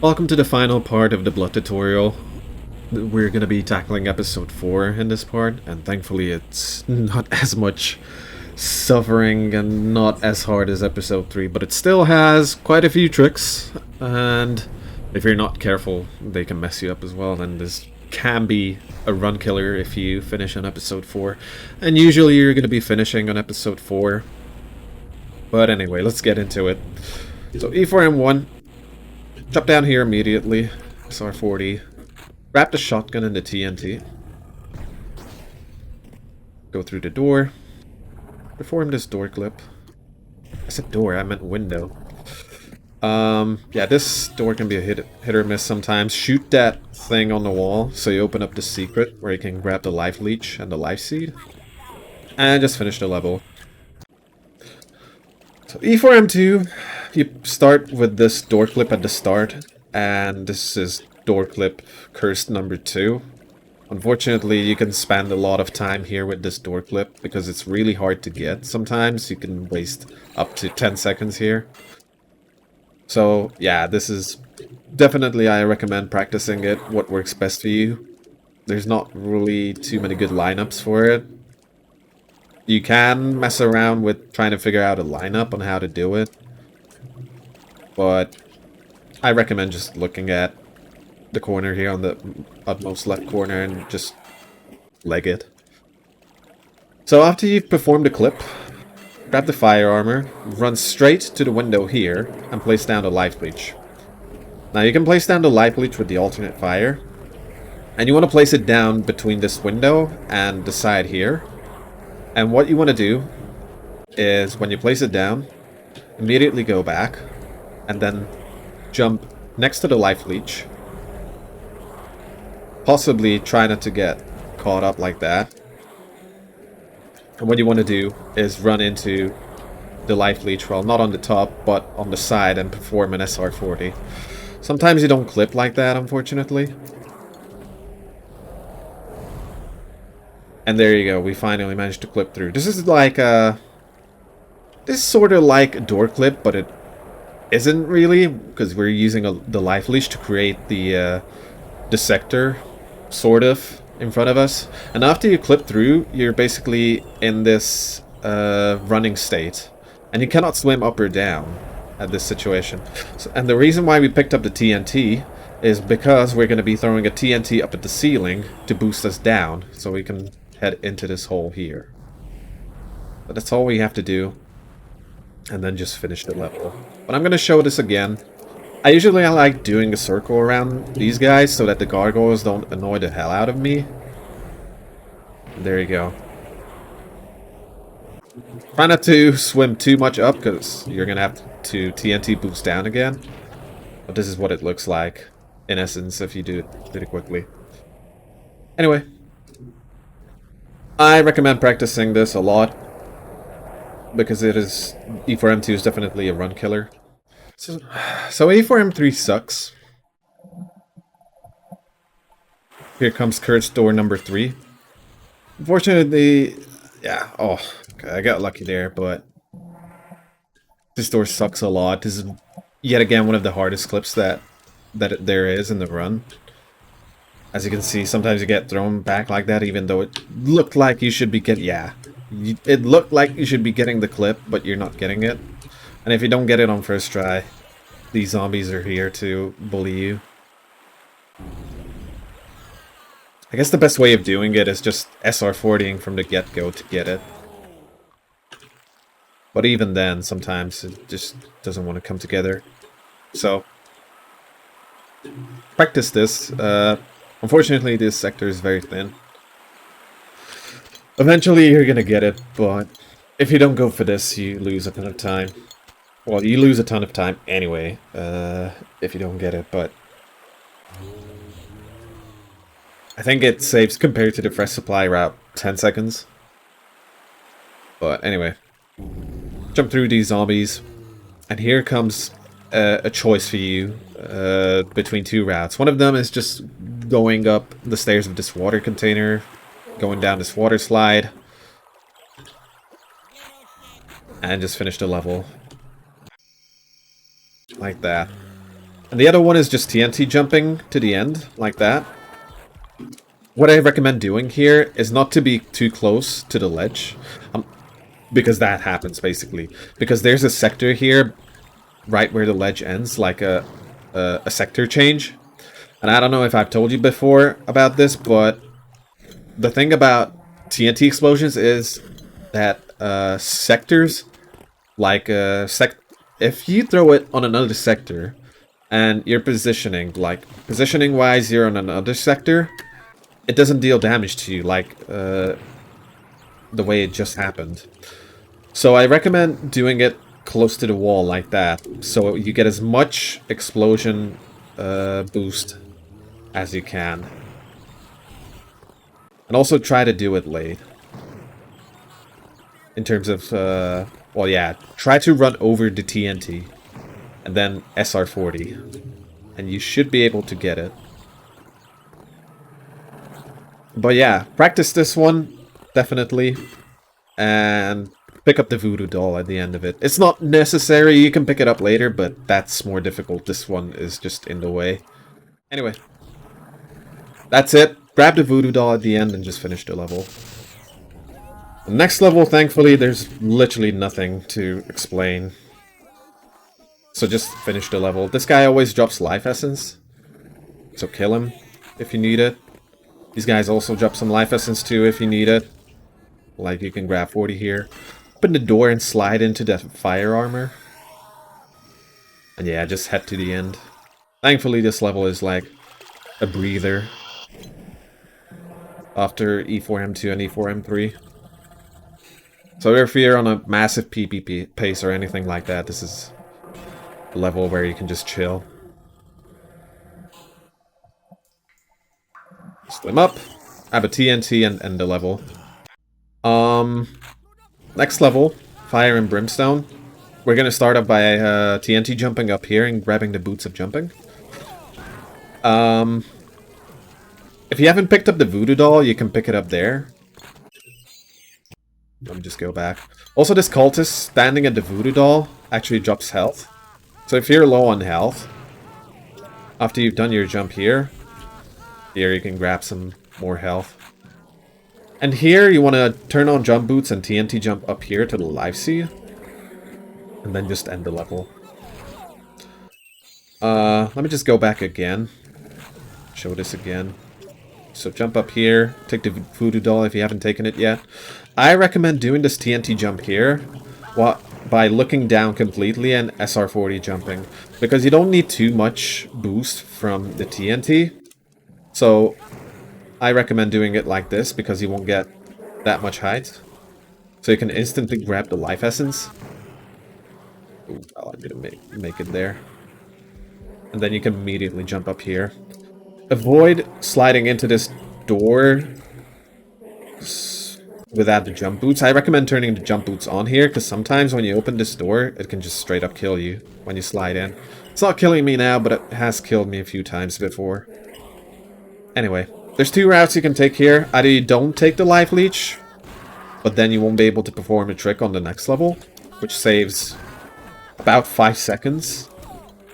Welcome to the final part of the blood tutorial. We're gonna be tackling episode 4 in this part, and thankfully it's not as much suffering and not as hard as episode 3, but it still has quite a few tricks, and if you're not careful, they can mess you up as well, and this can be a run killer if you finish on episode 4, and usually you're gonna be finishing on episode 4. But anyway, let's get into it. So E4M1, jump down here immediately, SR40, wrap the shotgun in the TNT, go through the door, perform this door clip. I said door, I meant window. Yeah, this door can be a hit or miss sometimes. Shoot that thing on the wall so you open up the secret where you can grab the life leech and the life seed. And just finish the level. So E4M2, you start with this door clip at the start, and this is door clip cursed number 2. Unfortunately, you can spend a lot of time here with this door clip because it's really hard to get sometimes. You can waste up to 10 seconds here. So yeah, this is definitely, I recommend practicing it, what works best for you. There's not really too many good lineups for it. You can mess around with trying to figure out a lineup on how to do it, but I recommend just looking at the corner here on the utmost left corner and just leg it. So after you've performed the clip, grab the fire armor, run straight to the window here, and place down the life leech. Now you can place down the life leech with the alternate fire, and you want to place it down between this window and the side here. And what you want to do is, when you place it down, immediately go back, and then jump next to the life leech. Possibly try not to get caught up like that. And what you want to do is run into the life leech, well, not on the top, but on the side, and perform an SR40. Sometimes you don't clip like that, unfortunately. And there you go, we finally managed to clip through. This is like a... This is sort of like a door clip, but it isn't really, because we're using the life leech to create the sector, sort of, in front of us. And after you clip through, you're basically in this running state. And you cannot swim up or down at this situation. So, and the reason why we picked up the TNT is because we're going to be throwing a TNT up at the ceiling to boost us down, so we can head into this hole here. But that's all we have to do, and then just finish the level. But I'm going to show this again. I usually like doing a circle around these guys so that the gargoyles don't annoy the hell out of me. There you go. Try not to swim too much up because you're going to have to TNT boost down again. But this is what it looks like, in essence, if you do it quickly. Anyway, I recommend practicing this a lot because it is... E4M2 is definitely a run killer. So E4M3 sucks. Here comes cursed door number 3. Unfortunately, yeah, oh, okay, I got lucky there, but this door sucks a lot. This is yet again one of the hardest clips that there is in the run. As you can see, sometimes you get thrown back like that, even though it looked like you should be getting... Yeah, it looked like you should be getting the clip, but you're not getting it. And if you don't get it on first try, these zombies are here to bully you. I guess the best way of doing it is just SR40ing from the get-go to get it. But even then, sometimes it just doesn't want to come together. So, practice this. Unfortunately, this sector is very thin. Eventually, you're gonna get it, but if you don't go for this, you lose a ton of time. Well, you lose a ton of time anyway, if you don't get it, but... I think it saves, compared to the fresh supply route, 10 seconds. But anyway. Jump through these zombies. And here comes a choice for you between 2 routes. One of them is just going up the stairs of this water container, going down this water slide, and just finish the level. Like that. And the other one is just TNT jumping to the end, like that. What I recommend doing here is not to be too close to the ledge. Because that happens, basically. Because there's a sector here, right where the ledge ends, like a sector change. And I don't know if I've told you before about this, but the thing about TNT explosions is that sectors, like if you throw it on another sector, and you're positioning-wise, you're on another sector, it doesn't deal damage to you, like the way it just happened. So I recommend doing it close to the wall like that, so you get as much explosion boost as you can. And also try to do it late. In terms of, well, yeah, try to run over the TNT. And then SR40. And you should be able to get it. But yeah, practice this one, definitely. And pick up the voodoo doll at the end of it. It's not necessary, you can pick it up later, but that's more difficult. This one is just in the way. Anyway. That's it. Grab the voodoo doll at the end and just finish the level. The next level, thankfully, there's literally nothing to explain. So just finish the level. This guy always drops life essence. So kill him if you need it. These guys also drop some life essence too if you need it. Like you can grab 40 here. Open the door and slide into the fire armor. And yeah, just head to the end. Thankfully this level is like a breather. After E4M2 and E4M3. So if you're on a massive PvP pace or anything like that, this is a level where you can just chill. Swim up, have a TNT and end the level. Next level, Fire and Brimstone. We're gonna start up by TNT jumping up here and grabbing the boots of jumping. If you haven't picked up the voodoo doll, you can pick it up there. Let me just go back. Also, this cultist standing at the voodoo doll actually drops health. So if you're low on health, after you've done your jump here you can grab some more health. And here you want to turn on jump boots and TNT jump up here to the live seed. And then just end the level. Let me just go back again. Show this again. So jump up here, take the voodoo doll if you haven't taken it yet. I recommend doing this TNT jump here by looking down completely and SR40 jumping. Because you don't need too much boost from the TNT. So I recommend doing it like this because you won't get that much height. So you can instantly grab the life essence. Ooh, I didn't make it there. And then you can immediately jump up here. Avoid sliding into this door without the jump boots. I recommend turning the jump boots on here, because sometimes when you open this door, it can just straight up kill you when you slide in. It's not killing me now, but it has killed me a few times before. Anyway, there's two routes you can take here. Either you don't take the life leech, but then you won't be able to perform a trick on the next level, which saves about 5 seconds,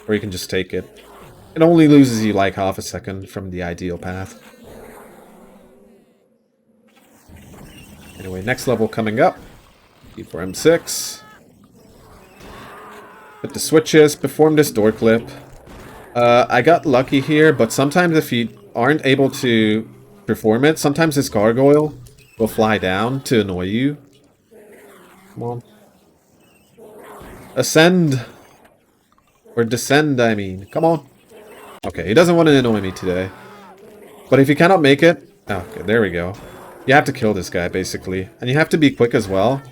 or you can just take it. It only loses you like half a second from the ideal path. Anyway, next level coming up. E4M6. Hit the switches, perform this door clip. I got lucky here, but sometimes if you aren't able to perform it, sometimes this gargoyle will fly down to annoy you. Come on. Ascend! Or descend, I mean. Come on. Okay, he doesn't want to annoy me today. But if you cannot make it... Oh, okay, there we go. You have to kill this guy, basically. And you have to be quick as well.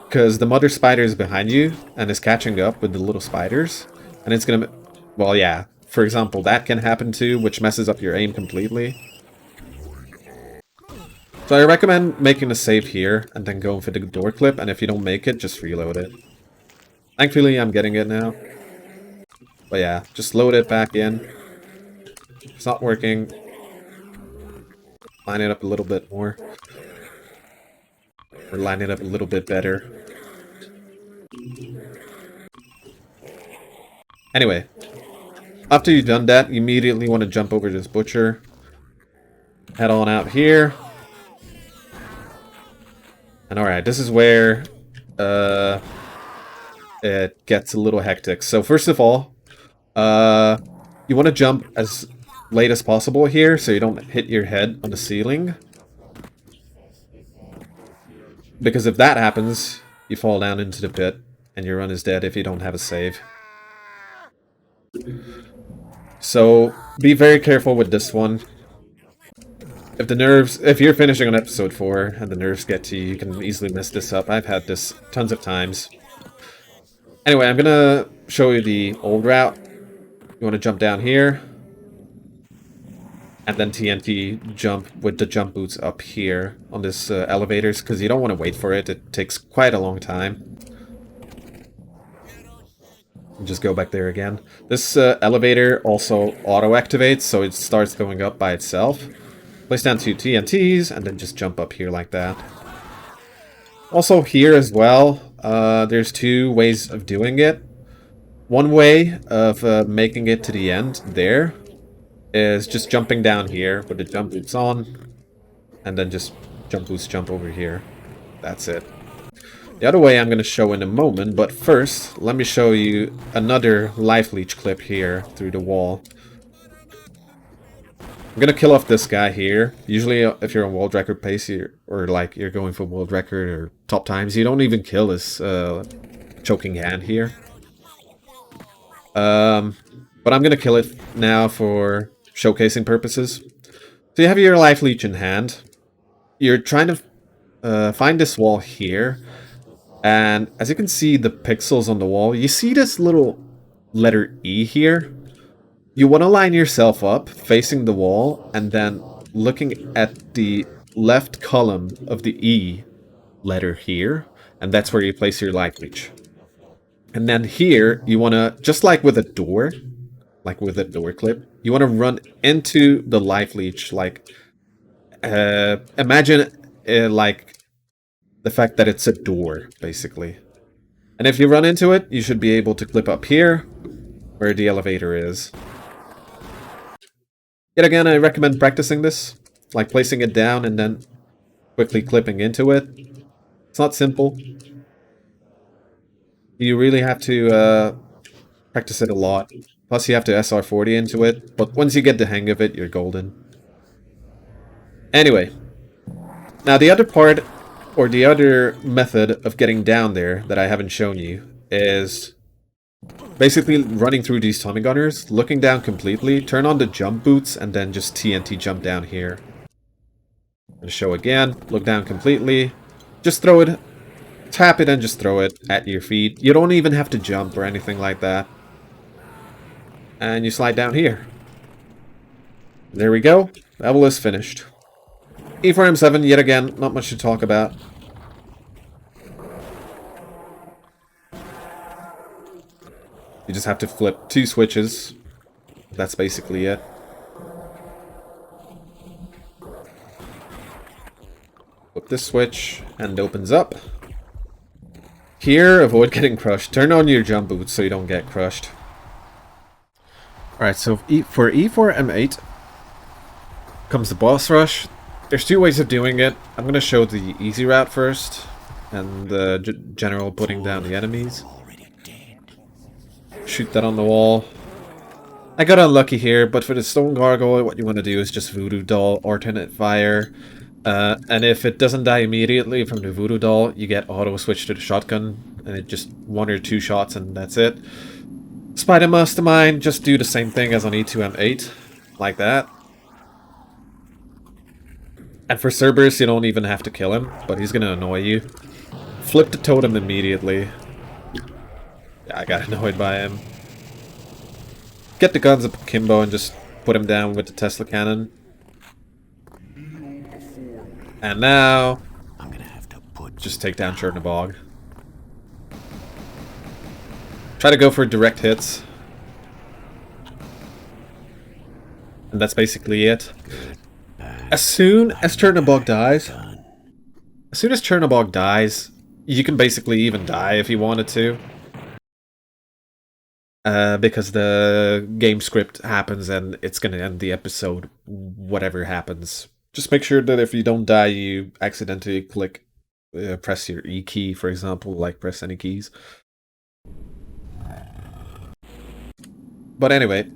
Because the mother spider is behind you and is catching up with the little spiders. And it's gonna... Well, yeah. For example, that can happen too, which messes up your aim completely. So I recommend making a save here and then going for the door clip. And if you don't make it, just reload it. Thankfully, I'm getting it now. But yeah, just load it back in. If it's not working, line it up a little bit more. Or line it up a little bit better. Anyway. After you've done that, you immediately want to jump over to this butcher. Head on out here. And alright, this is where it gets a little hectic. So first of all, you want to jump as late as possible here so you don't hit your head on the ceiling. Because if that happens, you fall down into the pit and your run is dead if you don't have a save. So be very careful with this one. If you're finishing on episode 4 and the nerves get to you, you can easily mess this up. I've had this tons of times. Anyway, I'm gonna show you the old route. You want to jump down here. And then TNT jump with the jump boots up here on this elevators, because you don't want to wait for it. It takes quite a long time. Just go back there again. This elevator also auto-activates, so it starts going up by itself. Place down 2 TNTs, and then just jump up here like that. Also here as well, there's 2 ways of doing it. One way of making it to the end there is just jumping down here with the jump boots on, and then just jump over here. That's it. The other way I'm going to show in a moment, but first, let me show you another life leech clip here through the wall. I'm going to kill off this guy here. Usually, if you're on world record pace, you're going for world record or top times, you don't even kill his choking hand here. But I'm going to kill it now for showcasing purposes. So you have your life leech in hand. You're trying to find this wall here. And as you can see the pixels on the wall, you see this little letter E here? You want to line yourself up facing the wall and then looking at the left column of the E letter here. And that's where you place your life leech. And then here, you want to, just like with a door clip, you want to run into the life leech, like, imagine like the fact that it's a door, basically. And if you run into it, you should be able to clip up here, where the elevator is. Yet again, I recommend practicing this, like placing it down and then quickly clipping into it. It's not simple. You really have to practice it a lot. Plus you have to SR40 into it, but once you get the hang of it, you're golden. Anyway, now the other part, or the other method of getting down there that I haven't shown you, is basically running through these Tommy Gunners, looking down completely, turn on the jump boots, and then just TNT jump down here. I'm going to show again, look down completely, just throw it, tap it and just throw it at your feet. You don't even have to jump or anything like that. And you slide down here. There we go. Level is finished. E4M7, yet again, not much to talk about. You just have to flip 2 switches. That's basically it. Flip this switch, and it opens up. Here, avoid getting crushed. Turn on your jump boots so you don't get crushed. Alright, so for E4M8 comes the boss rush. There's 2 ways of doing it. I'm going to show the easy route first, and the general putting down the enemies. Shoot that on the wall. I got unlucky here, but for the stone gargoyle, what you want to do is just voodoo doll, alternate fire. And if it doesn't die immediately from the voodoo doll, you get auto switch to the shotgun, and it just 1 or 2 shots and that's it. Spider Mastermind, just do the same thing as on E2M8, like that. And for Cerberus, you don't even have to kill him, but he's gonna annoy you. Flip the totem immediately. Yeah, I got annoyed by him. Get the guns up akimbo and just put him down with the Tesla cannon. And now, I'm gonna have to just take down Chernobog. Try to go for direct hits. And that's basically it. As soon as Chernobog dies, you can basically even die if you wanted to. because the game script happens and it's going to end the episode, whatever happens. Just make sure that if you don't die, you accidentally press your E key, for example, like press any keys. But anyway,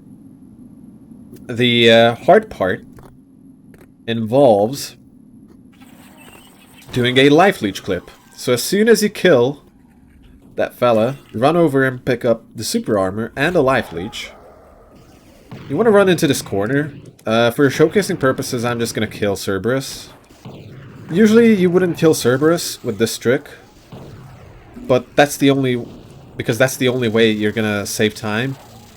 the hard part involves doing a life leech clip. So as soon as you kill that fella, run over and pick up the super armor and a life leech. You want to run into this corner. For showcasing purposes, I'm just going to kill Cerberus. Usually you wouldn't kill Cerberus with this trick, but that's the only way you're going to save time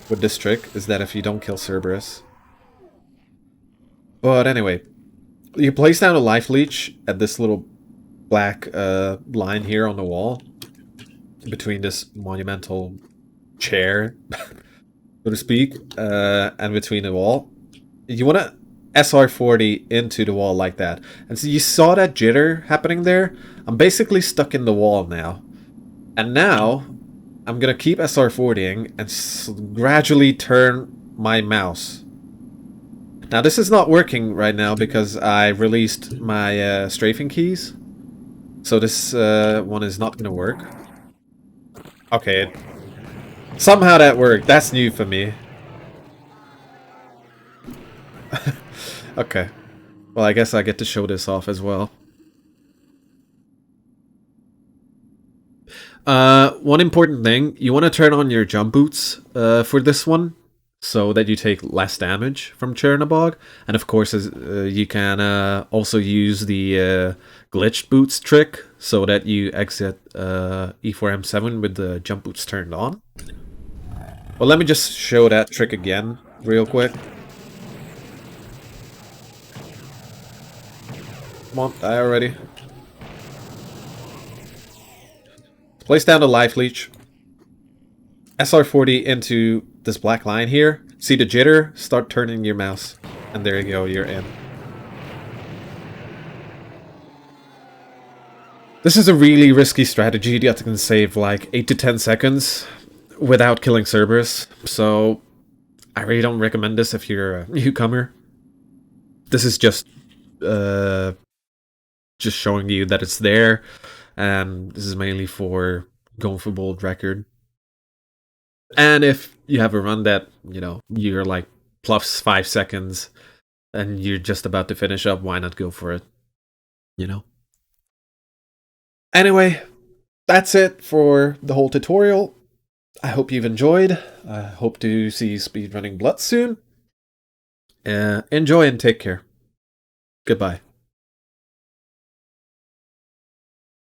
with this trick, is that if you don't kill Cerberus. But anyway, you place down a life leech at this little black line here on the wall, between this monumental chair, so to speak, and between the wall. You want to SR40 into the wall like that. And so you saw that jitter happening there? I'm basically stuck in the wall now. And now, I'm going to keep SR40ing and gradually turn my mouse. Now this is not working right now because I released my strafing keys. So this one is not going to work. Okay. Somehow that worked. That's new for me. Okay. Well, I guess I get to show this off as well. One important thing. You want to turn on your jump boots for this one, so that you take less damage from Chernobog. And of course, you can also use the glitched boots trick, so that you exit E4M7 with the jump boots turned on. Well, let me just show that trick again real quick. Come on, die already. Place down the life leech. SR40 into this black line here. See the jitter? Start turning your mouse. And there you go, you're in. This is a really risky strategy that can save like 8 to 10 seconds without killing Cerberus. So I really don't recommend this if you're a newcomer. This is just showing you that it's there. And this is mainly for going for bold record. And if you have a run that, you know, you're like plus 5 seconds and you're just about to finish up, why not go for it? You know? Anyway, that's it for the whole tutorial. I hope you've enjoyed. I hope to see you speedrunning Blood soon. Enjoy and take care. Goodbye.